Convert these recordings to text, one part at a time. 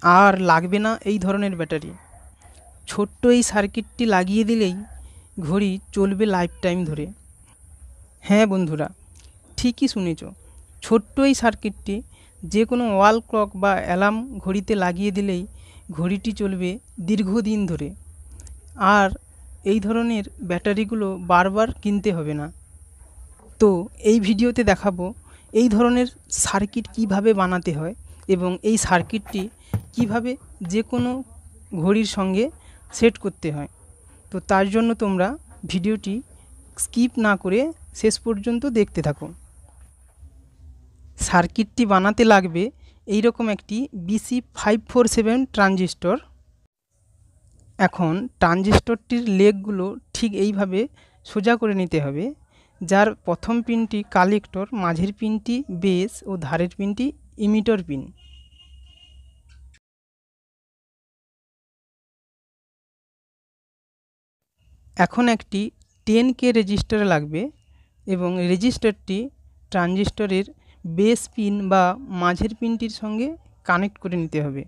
আর লাগবে না এই ধরনের ব্যাটারি। ছোট্ট এই সার্কিটটি লাগিয়ে দিলেই ঘড়ি চলবে লাইফ টাইম ধরে। হ্যাঁ বন্ধুরা, ঠিকই শুনেছ, ছোট্ট এই সার্কিটটি যে কোনো ওয়াল ক্লক বা অ্যালার্ম ঘড়িতে লাগিয়ে দিলেই ঘড়িটি চলবে দীর্ঘদিন ধরে। আর এই ধরনের ব্যাটারিগুলো বারবার কিনতে হবে না। তো এই ভিডিওতে দেখাবো এই ধরনের সার্কিট কিভাবে বানাতে হয় এবং এই সার্কিটটি কিভাবে যে কোনো ঘড়ির সঙ্গে সেট করতে হয়। তো তার জন্য তোমরা ভিডিওটি স্কিপ না করে শেষ পর্যন্ত দেখতে থাকো। সার্কিটটি বানাতে লাগবে এইরকম একটি BC547 ট্রানজিস্টর। এখন ট্রানজিস্টরটির লেগগুলো ঠিক এইভাবে সোজা করে নিতে হবে, যার প্রথম পিনটি কালেক্টর, মাঝের পিনটি বেস ও ধারের পিনটি ইমিটর পিন। এখন একটি 10K রেজিস্টার লাগবে এবং রেজিস্টারটি ট্রানজিস্টরের বেস পিন বা মাঝের পিনটির সঙ্গে কানেক্ট করে নিতে হবে।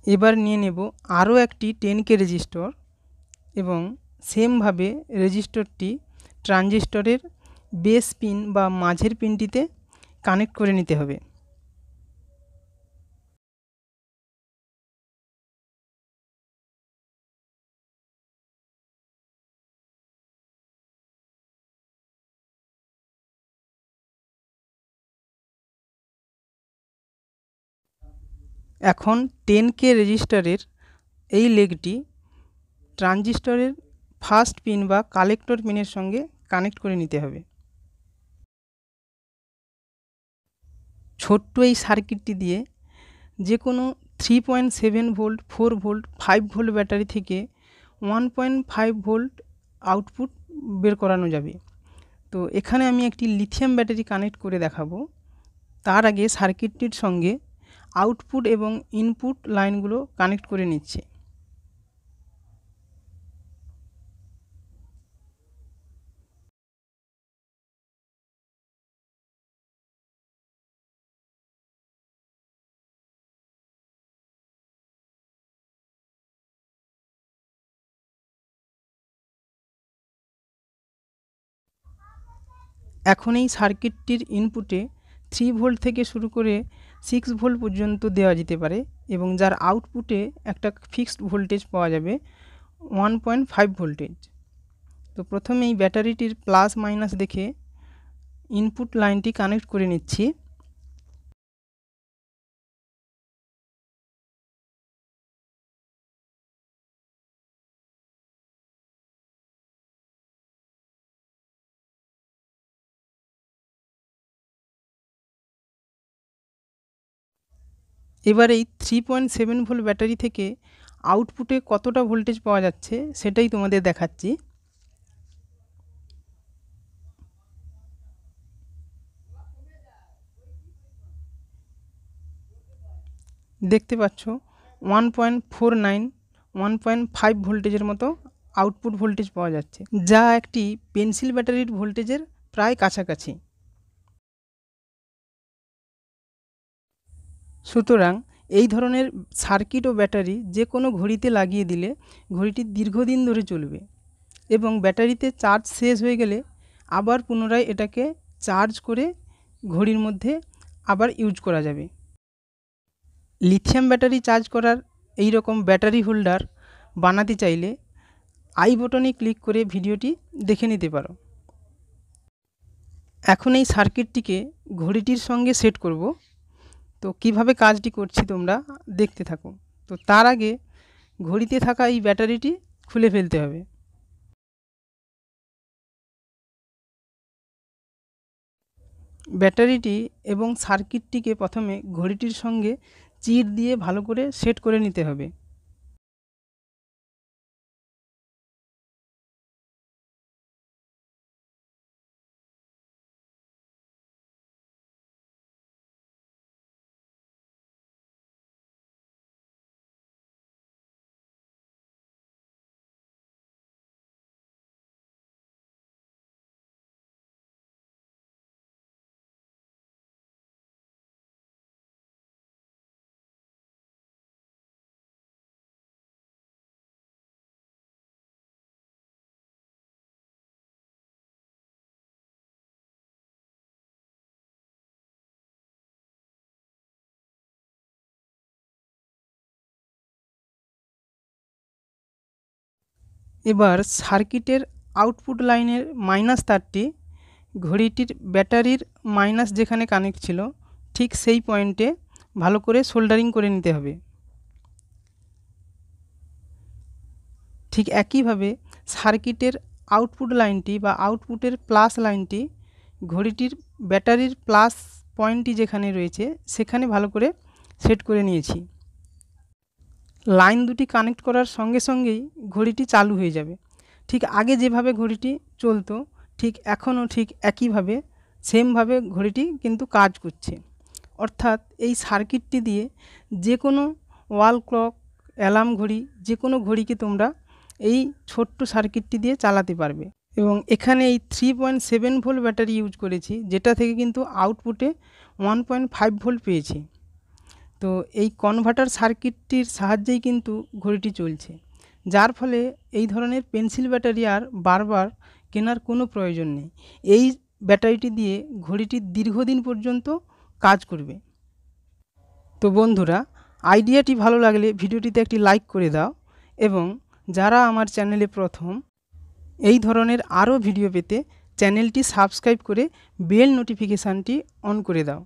এবার নিয়ে নেব আরও একটি 10K রেজিস্টর এবং সেমভাবে রেজিস্টরটি ট্রানজিস্টরের বেস পিন বা মাঝের পিনটিতে কানেক্ট করে নিতে হবে। এখন 10K রেজিস্টারের এই লেগটি ট্রানজিস্টরের ফার্স্ট পিন বা কালেক্টর পিনের সঙ্গে কানেক্ট করে নিতে হবে। ছোট্ট এই সার্কিটটি দিয়ে যে কোনো 3.7 ভোল্ট, 4 ভোল্ট, 5 ভোল্ট ব্যাটারি থেকে 1.5 ভোল্ট আউটপুট বের করানো যাবে। তো এখানে আমি একটি লিথিয়াম ব্যাটারি কানেক্ট করে দেখাবো। তার আগে সার্কিটটির সঙ্গে আউটপুট এবং ইনপুট লাইনগুলো কানেক্ট করে নিচ্ছে। এখন এই সার্কিটটির ইনপুটে 3 ভোল্ট থেকে শুরু করে 6 ভোল্ট পর্যন্ত দেওয়া যেতে পারে এবং যার আউটপুটে একটা ফিক্সড ভোল্টেজ পাওয়া যাবে 1.5 ভোল্টেজ। তো প্রথমে এই ব্যাটারিটির প্লাস মাইনাস দেখে ইনপুট লাইনটি কানেক্ট করে নিচ্ছি। এবার এই 3.7 ভোল্ট ব্যাটারি থেকে আউটপুটে কতটা ভোল্টেজ পাওয়া যাচ্ছে সেটাই তোমাদের দেখাচ্ছি। দেখতে পাচ্ছ 1.49, 1.5 ভোল্টেজের মতো আউটপুট ভোল্টেজ পাওয়া যাচ্ছে, যা একটি পেন্সিল ব্যাটারির ভোল্টেজের প্রায় কাছাকাছি। সুতরাং এই ধরনের সার্কিট ও ব্যাটারি যে কোনো ঘড়িতে লাগিয়ে দিলে ঘড়িটি দীর্ঘদিন ধরে চলবে এবং ব্যাটারিতে চার্জ শেষ হয়ে গেলে আবার পুনরায় এটাকে চার্জ করে ঘড়ির মধ্যে আবার ইউজ করা যাবে। লিথিয়াম ব্যাটারি চার্জ করার এই রকম ব্যাটারি হোল্ডার বানাতে চাইলে আই বটনে ক্লিক করে ভিডিওটি দেখে নিতে পারো। এখন এই সার্কিটটিকে ঘড়িটির সঙ্গে সেট করব। তো কিভাবে কাজটি করছি তোমরা দেখতে থাকো। তো তার আগে ঘড়িতে থাকা এই ব্যাটারিটি খুলে ফেলতে হবে। ব্যাটারিটি এবং সার্কিটটিকে প্রথমে ঘড়িটির সঙ্গে চির দিয়ে ভালো করে সেট করে নিতে হবে। এবার সার্কিটের আউটপুট লাইনের মাইনাস তারটি ঘড়িটির ব্যাটারির মাইনাস যেখানে কানেক্ট ছিল ঠিক সেই পয়েন্টে ভালো করে সোল্ডারিং করে নিতে হবে। ঠিক একইভাবে সার্কিটের আউটপুট লাইনটি বা আউটপুটের প্লাস লাইনটি ঘড়িটির ব্যাটারির প্লাস পয়েন্টটি যেখানে রয়েছে সেখানে ভালো করে সেট করে নিয়েছি। লাইন দুটি কানেক্ট করার সঙ্গে সঙ্গেই ঘড়িটি চালু হয়ে যাবে। ঠিক আগে যেভাবে ঘড়িটি চলতো ঠিক এখনও ঠিক একইভাবে সেমভাবে ঘড়িটি কিন্তু কাজ করছে। অর্থাৎ এই সার্কিটটি দিয়ে যে কোনো ওয়াল ক্লক, অ্যালার্ম ঘড়ি, যে কোনো ঘড়িকে তোমরা এই ছোট্ট সার্কিটটি দিয়ে চালাতে পারবে। এবং এখানে এই 3.7 ভোল্ট ব্যাটারি ইউজ করেছি, যেটা থেকে কিন্তু আউটপুটে 1.5 ভোল্ট পেয়েছি। তো এই কনভার্টার সার্কিটটির সাহায্যেই কিন্তু ঘড়িটি চলছে, যার ফলে এই ধরনের পেন্সিল ব্যাটারি আর বারবার কেনার কোনো প্রয়োজন নেই। এই ব্যাটারিটি দিয়ে ঘড়িটি দীর্ঘদিন পর্যন্ত কাজ করবে। তো বন্ধুরা, আইডিয়াটি ভালো লাগলে ভিডিওটিতে একটি লাইক করে দাও এবং যারা আমার চ্যানেলে প্রথম এই ধরনের আরও ভিডিও পেতে চ্যানেলটি সাবস্ক্রাইব করে বেল নোটিফিকেশানটি অন করে দাও।